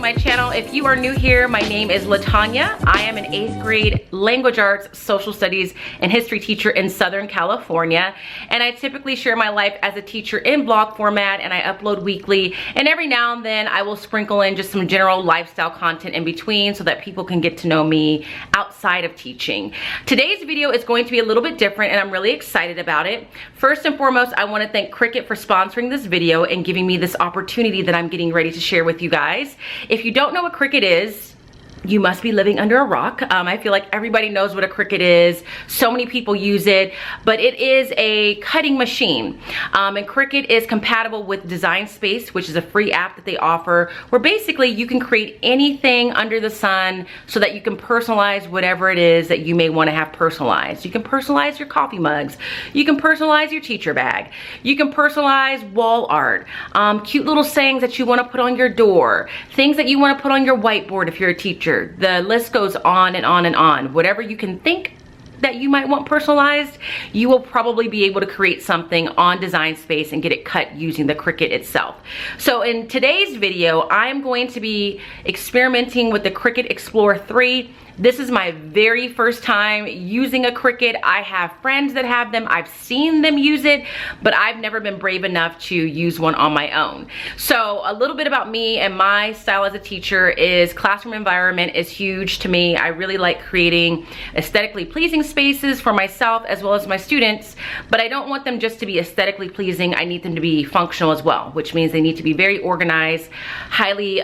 my channel. If you are new here, my name is Latanya. I am an 8th grade language arts, social studies, and history teacher in Southern California. And I typically share my life as a teacher in blog format, and I upload weekly. And every now and then I will sprinkle in just some general lifestyle content in between so that people can get to know me outside of teaching. Today's video is going to be a little bit different, and I'm really excited about it. First and foremost, I want to thank Cricut for sponsoring this video and giving me this opportunity that I'm getting ready to share with you guys. If you don't know what Cricut is, you must be living under a rock. I feel like everybody knows what a Cricut is. So many people use it, but it is a cutting machine. And Cricut is compatible with Design Space, which is a free app that they offer, where basically you can create anything under the sun so that you can personalize whatever it is that you may want to have personalized. You can personalize your coffee mugs. You can personalize your teacher bag. You can personalize wall art, cute little sayings that you want to put on your door, things that you want to put on your whiteboard if you're a teacher. The list goes on and on and on. Whatever you can think that you might want personalized, you will probably be able to create something on Design Space and get it cut using the Cricut itself. So in today's video, I am going to be experimenting with the Cricut Explore 3. This is my very first time using a Cricut. I have friends that have them. I've seen them use it, but I've never been brave enough to use one on my own. So a little bit about me and my style as a teacher is classroom environment is huge to me. I really like creating aesthetically pleasing spaces for myself as well as my students, but I don't want them just to be aesthetically pleasing. I need them to be functional as well, which means they need to be very organized, highly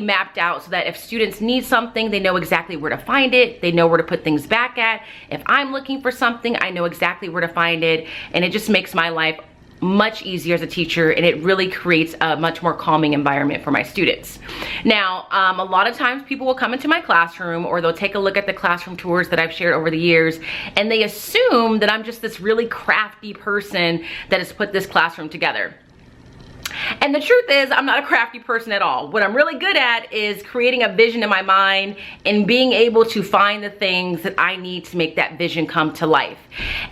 mapped out, so that if students need something, they know exactly where to find it. They know where to put things back at. If I'm looking for something, I know exactly where to find it. And it just makes my life much easier as a teacher, and it really creates a much more calming environment for my students. Now, a lot of times people will come into my classroom, or they'll take a look at the classroom tours that I've shared over the years, and they assume that I'm just this really crafty person that has put this classroom together. And the truth is, I'm not a crafty person at all. What I'm really good at is creating a vision in my mind and being able to find the things that I need to make that vision come to life.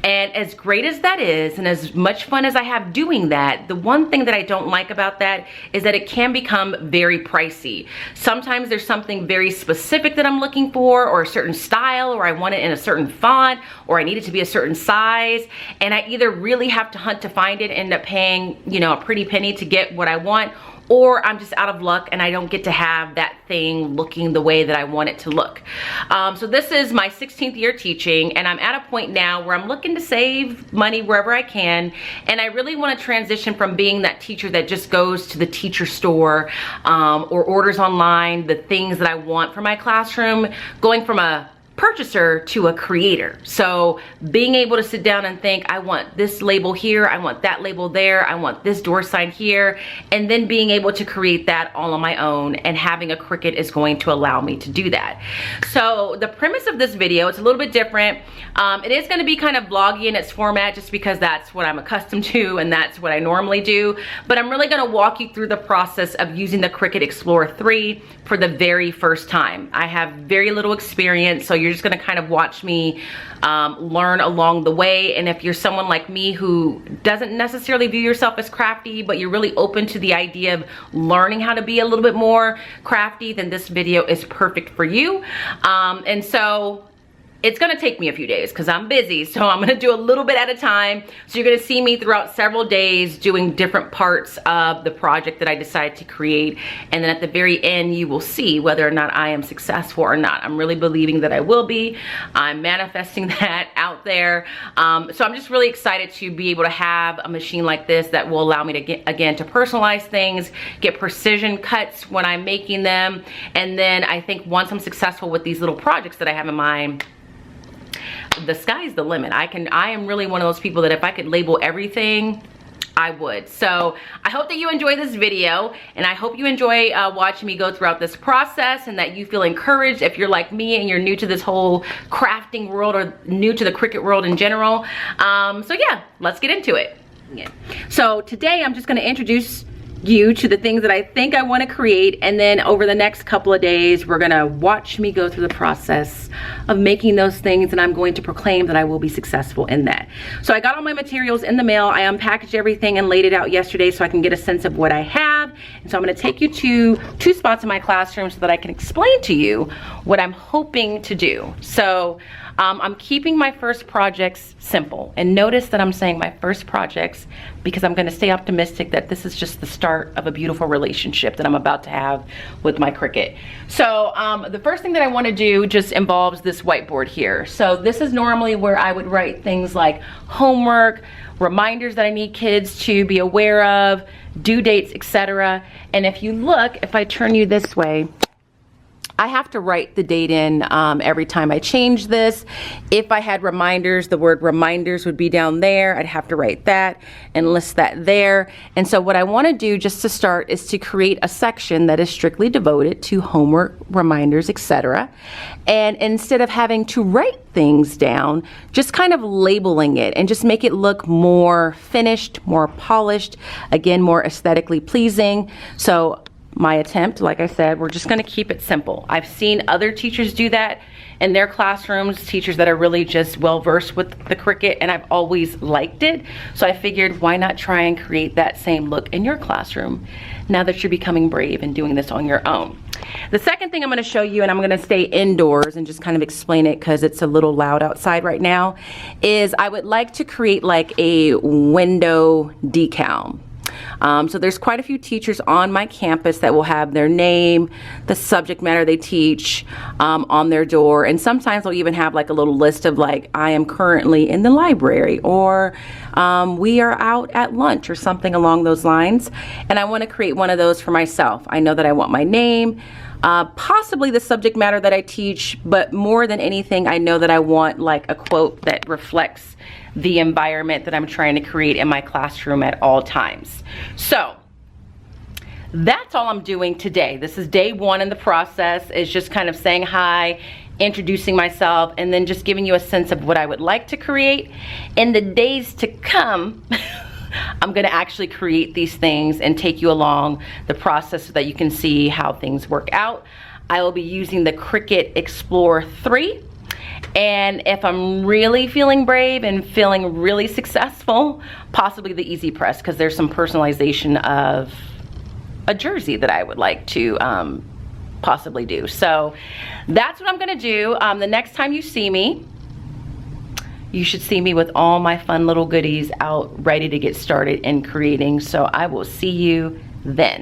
And as great as that is, and as much fun as I have doing that, the one thing that I don't like about that is that it can become very pricey. Sometimes there's something very specific that I'm looking for, or a certain style, or I want it in a certain font, or I need it to be a certain size, and I either really have to hunt to find it and end up paying, you know, a pretty penny to get what I want, or I'm just out of luck and I don't get to have that thing looking the way that I want it to look. So this is my 16th year teaching, and I'm at a point now where I'm looking to save money wherever I can, and I really want to transition from being that teacher that just goes to the teacher store or orders online the things that I want for my classroom, going from a purchaser to a creator. So being able to sit down and think, I want this label here, I want that label there, I want this door sign here, and then being able to create that all on my own, and having a Cricut is going to allow me to do that. So the premise of this video, it's a little bit different. It is going to be kind of vloggy in its format, just because that's what I'm accustomed to and that's what I normally do, but I'm really going to walk you through the process of using the Cricut Explore 3 for the very first time. I have very little experience, so you're just gonna kind of watch me learn along the way. And if you're someone like me who doesn't necessarily view yourself as crafty, but you're really open to the idea of learning how to be a little bit more crafty, then this video is perfect for you. And so it's gonna take me a few days because I'm busy, so I'm gonna do a little bit at a time. So you're gonna see me throughout several days doing different parts of the project that I decide to create. And then at the very end, you will see whether or not I am successful or not. I'm really believing that I will be. I'm manifesting that out there. So I'm just really excited to be able to have a machine like this that will allow me to get, again, to personalize things, get precision cuts when I'm making them. And then I think once I'm successful with these little projects that I have in mind, the sky's the limit. I am really one of those people that if I could label everything, I would. So I hope that you enjoy this video, and I hope you enjoy watching me go throughout this process, and that you feel encouraged if you're like me and you're new to this whole crafting world, or new to the Cricut world in general. So yeah, let's get into it. So today I'm just going to introduce you to the things that I think I want to create, and then over the next couple of days we're gonna watch me go through the process of making those things, and I'm going to proclaim that I will be successful in that. So I got all my materials in the mail. I unpackaged everything and laid it out yesterday so I can get a sense of what I have. And so I'm going to take you to 2 spots in my classroom so that I can explain to you what I'm hoping to do. So I'm keeping my first projects simple, and notice that I'm saying my first projects because I'm going to stay optimistic that this is just the start of a beautiful relationship that I'm about to have with my Cricut. So the first thing that I want to do just involves this whiteboard here. So this is normally where I would write things like homework, reminders that I need kids to be aware of, due dates, etc. And if you look, if I turn you this way, I have to write the date in every time I change this. If I had reminders, the word reminders would be down there. I'd have to write that and list that there. And so what I want to do just to start is to create a section that is strictly devoted to homework, reminders, etc. And instead of having to write things down, just kind of labeling it and just make it look more finished, more polished, again, more aesthetically pleasing. So my attempt, like I said, we're just going to keep it simple. I've seen other teachers do that in their classrooms, teachers that are really just well versed with the Cricut, and I've always liked it. So I figured, why not try and create that same look in your classroom now that you're becoming brave and doing this on your own. The second thing I'm going to show you, and I'm going to stay indoors and just kind of explain it because it's a little loud outside right now, is I would like to create like a window decal. So there's quite a few teachers on my campus that will have their name, the subject matter they teach on their door, and sometimes they'll even have like a little list of like, I am currently in the library, or we are out at lunch, or something along those lines. And I want to create one of those for myself. I know that I want my name, possibly the subject matter that I teach, but more than anything, I know that I want like a quote that reflects the environment that I'm trying to create in my classroom at all times. So that's all I'm doing today. This is day 1 in the process, is just kind of saying hi, introducing myself, and then just giving you a sense of what I would like to create. In the days to come, I'm going to actually create these things and take you along the process so that you can see how things work out. I will be using the Cricut Explore 3. And if I'm really feeling brave and feeling really successful, possibly the Easy Press, because there's some personalization of a jersey that I would like to possibly do. So that's what I'm gonna do. The next time you see me, you should see me with all my fun little goodies out ready to get started in creating. So I will see you then.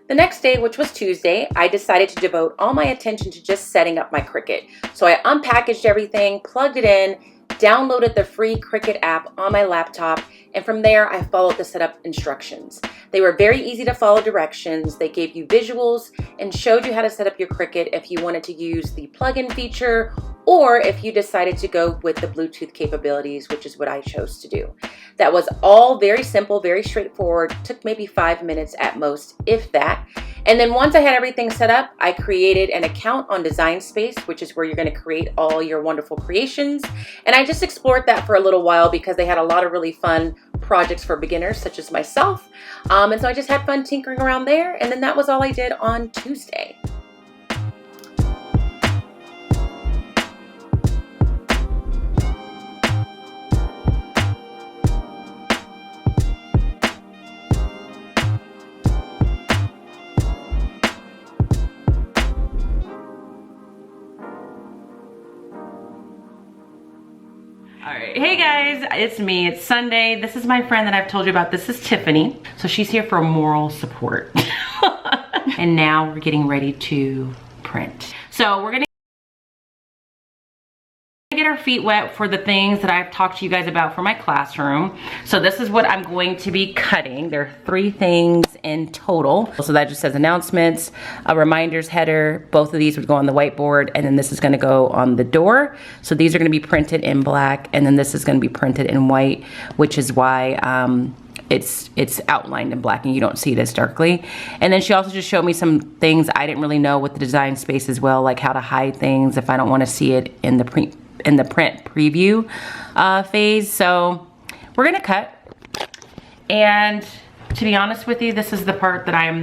The next day, which was Tuesday, I decided to devote all my attention to just setting up my Cricut. So I unpackaged everything, plugged it in, downloaded the free Cricut app on my laptop, and from there I followed the setup instructions. They were very easy to follow directions. They gave you visuals and showed you how to set up your Cricut if you wanted to use the plugin feature, or if you decided to go with the Bluetooth capabilities, which is what I chose to do. That was all very simple, very straightforward. Took maybe 5 minutes at most, if that. And then once I had everything set up, I created an account on Design Space, which is where you're going to create all your wonderful creations. And I just explored that for a little while because they had a lot of really fun projects for beginners, such as myself. And so I just had fun tinkering around there. And then that was all I did on Tuesday. Alright, hey guys, it's me, it's Sunday. This is my friend that I've told you about. This is Tiffany. So she's here for moral support. And now we're getting ready to print. So we're gonna get our feet wet for the things that I've talked to you guys about for my classroom. So this is what I'm going to be cutting. There are 3 things in total. So that just says announcements, a reminders header. Both of these would go on the whiteboard, and then this is gonna go on the door. So these are gonna be printed in black, and then this is gonna be printed in white, which is why it's outlined in black and you don't see it as darkly. And then she also just showed me some things I didn't really know with the Design Space as well, like how to hide things if I don't wanna see it in the print preview phase. So we're gonna cut, and to be honest with you, this is the part that I've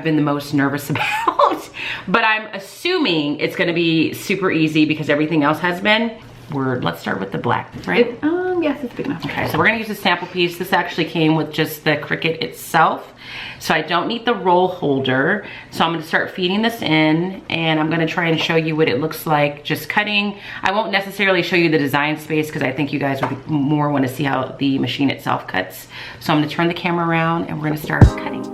been the most nervous about. But I'm assuming it's gonna be super easy because everything else has been. Let's start with the black, right? Yes, it's big enough. Okay, so we're gonna use a sample piece. This actually came with just the Cricut itself. So I don't need the roll holder. So I'm gonna start feeding this in, and I'm gonna try and show you what it looks like just cutting. I won't necessarily show you the design space because I think you guys would more wanna see how the machine itself cuts. So I'm gonna turn the camera around and we're gonna start cutting.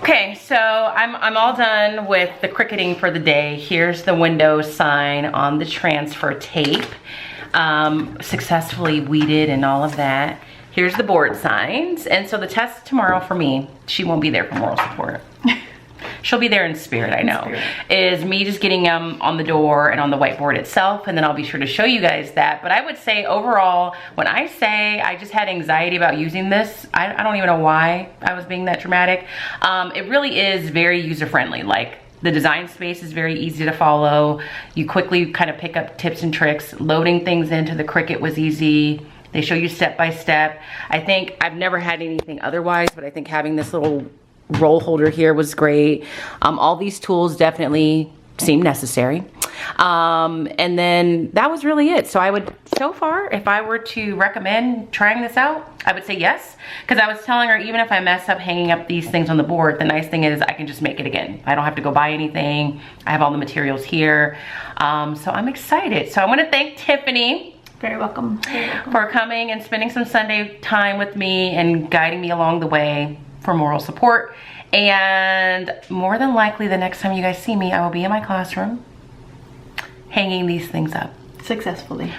Okay, so I'm all done with the cricketing for the day. Here's the Windows sign on the transfer tape. Successfully weeded and all of that. Here's the board signs. And so the test tomorrow for me, she won't be there for moral support. She'll be there in spirit, I know. Is me just getting them on the door and on the whiteboard itself, and then I'll be sure to show you guys that. But I would say overall, when I say I just had anxiety about using this, I don't even know why I was being that dramatic. It really is very user-friendly. Like, the design space is very easy to follow. You quickly kind of pick up tips and tricks. Loading things into the Cricut was easy. They show you step by step. I think I've never had anything otherwise, but I think having this little roll holder here was great. All these tools definitely seem necessary. And then that was really it. So I would, so far, if I were to recommend trying this out, I would say yes. Because I was telling her, even if I mess up hanging up these things on the board, the nice thing is I can just make it again. I don't have to go buy anything. I have all the materials here. So I'm excited. So I want to thank Tiffany. Very welcome. Very welcome. For coming and spending some Sunday time with me and guiding me along the way for moral support. And more than likely the next time you guys see me, I will be in my classroom hanging these things up. Successfully,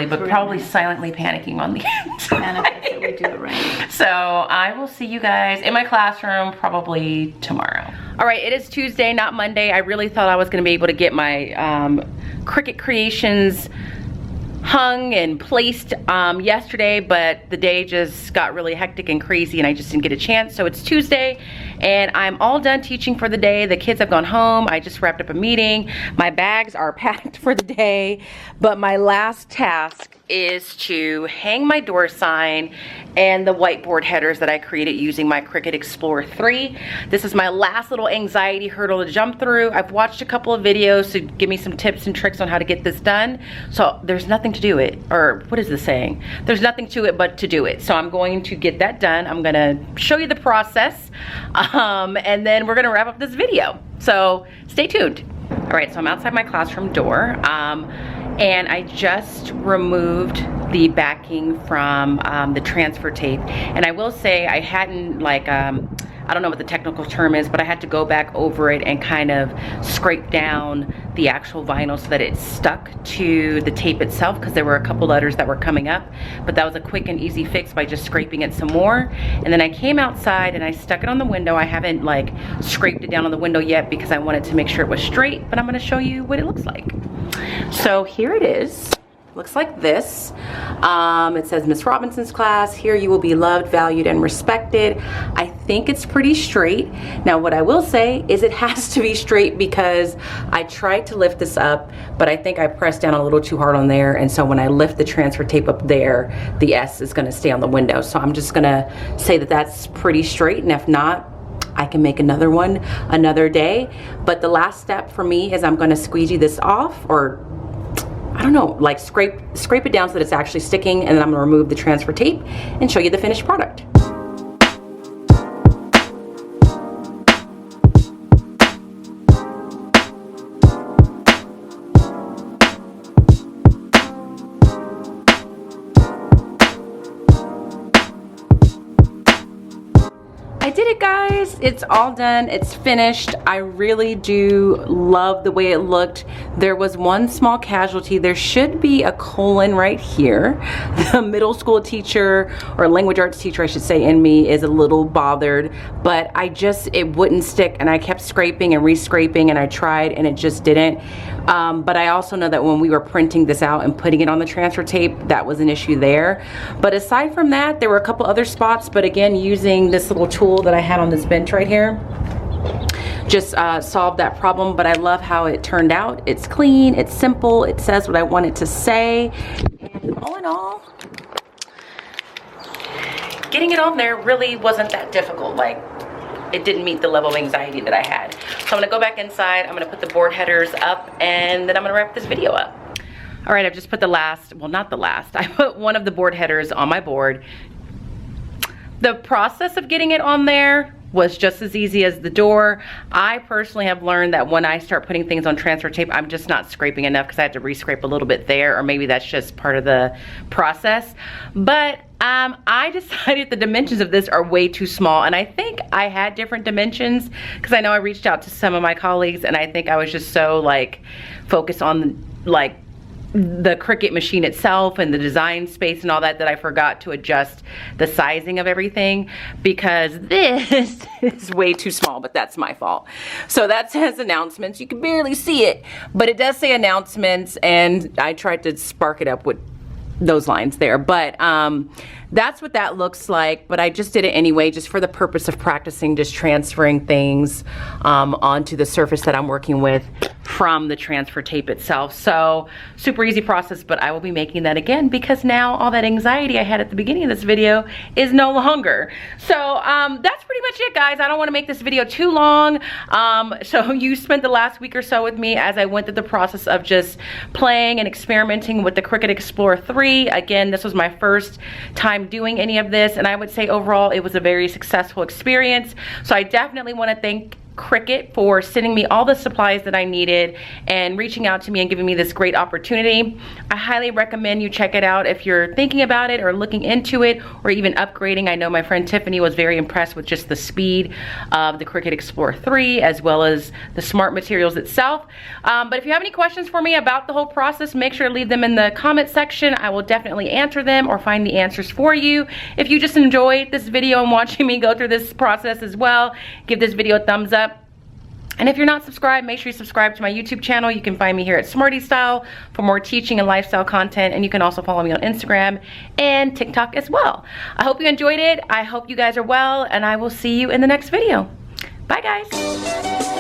but probably silently panicking on the inside. Manifest that we do it right. So I will see you guys in my classroom probably tomorrow. All right, it is Tuesday, not Monday. I really thought I was gonna be able to get my Cricut creations hung and placed yesterday, but the day just got really hectic and crazy and I just didn't get a chance. So it's Tuesday and I'm all done teaching for the day. The kids have gone home. I just wrapped up a meeting. My bags are packed for the day, but my last task is to hang my door sign and the whiteboard headers that I created using my Cricut Explore 3. This is my last little anxiety hurdle to jump through. I've watched a couple of videos to give me some tips and tricks on how to get this done. So there's nothing to do it, or what is the saying? There's nothing to it but to do it. So I'm going to get that done. I'm gonna show you the process and then we're gonna wrap up this video. So stay tuned. All right, so I'm outside my classroom door. And I just removed the backing from the transfer tape. And I will say I hadn't I don't know what the technical term is, but I had to go back over it and kind of scrape down the actual vinyl so that it stuck to the tape itself, because there were a couple letters that were coming up. But that was a quick and easy fix by just scraping it some more. And then I came outside and I stuck it on the window. I haven't scraped it down on the window yet because I wanted to make sure it was straight, but I'm gonna show you what it looks like. So here it is. looks like this. It says Miss Robinson's class, here you will be loved, valued, and respected. I think it's pretty straight. Now what I will say is it has to be straight because I tried to lift this up, but I think I pressed down a little too hard on there, and so when I lift the transfer tape up there, the S is gonna stay on the window. So I'm just gonna say that that's pretty straight, and if not, I can make another one another day. But the last step for me is I'm gonna squeegee this off, or I don't know, like scrape it down so that it's actually sticking, and then I'm gonna remove the transfer tape and show you the finished product. I did it, guys. It's all done. It's finished. I really do love the way it looked. There was one small casualty. There should be a colon right here. The middle school teacher, or language arts teacher I should say, in me is a little bothered, but it wouldn't stick, and I kept scraping and re-scraping, and I tried and it just didn't. But I also know that when we were printing this out and putting it on the transfer tape, that was an issue there. But aside from that, there were a couple other spots, but again, using this little tool that I had on this bench right here just solved that problem. But I love how it turned out. It's clean, it's simple, it says what I want it to say, and all in all, getting it on there really wasn't that difficult. Like, it didn't meet the level of anxiety that I had. So I'm gonna go back inside, I'm gonna put the board headers up, and then I'm gonna wrap this video up. All right, I've just put the last, well, not the last, I put one of the board headers on my board. The process of getting it on there was just as easy as the door. I personally have learned that when I start putting things on transfer tape, I'm just not scraping enough because I had to re-scrape a little bit there, or maybe that's just part of the process. But I decided the dimensions of this are way too small, and I think I had different dimensions because I know I reached out to some of my colleagues, and I think I was just so like focused on like the Cricut machine itself and the design space and all that, that I forgot to adjust the sizing of everything, because this is way too small, but that's my fault. So that says announcements. You can barely see it, but it does say announcements, and I tried to spark it up with those lines there. But that's what that looks like. But I just did it anyway, just for the purpose of practicing, just transferring things onto the surface that I'm working with from the transfer tape itself. So super easy process, but I will be making that again because now all that anxiety I had at the beginning of this video is no longer. So that's pretty much it, guys. I don't want to make this video too long. So you spent the last week or so with me as I went through the process of just playing and experimenting with the Cricut Explore 3. Again, this was my first time doing any of this, and I would say overall it was a very successful experience. So I definitely want to thank Cricut for sending me all the supplies that I needed and reaching out to me and giving me this great opportunity. I highly recommend you check it out if you're thinking about it or looking into it or even upgrading. I know my friend Tiffany was very impressed with just the speed of the Cricut Explore 3 as well as the smart materials itself. But if you have any questions for me about the whole process, make sure to leave them in the comment section. I will definitely answer them or find the answers for you. If you just enjoyed this video and watching me go through this process as well, give this video a thumbs up. And if you're not subscribed, make sure you subscribe to my YouTube channel. You can find me here at Smarty Style for more teaching and lifestyle content. And you can also follow me on Instagram and TikTok as well. I hope you enjoyed it. I hope you guys are well, and I will see you in the next video. Bye, guys.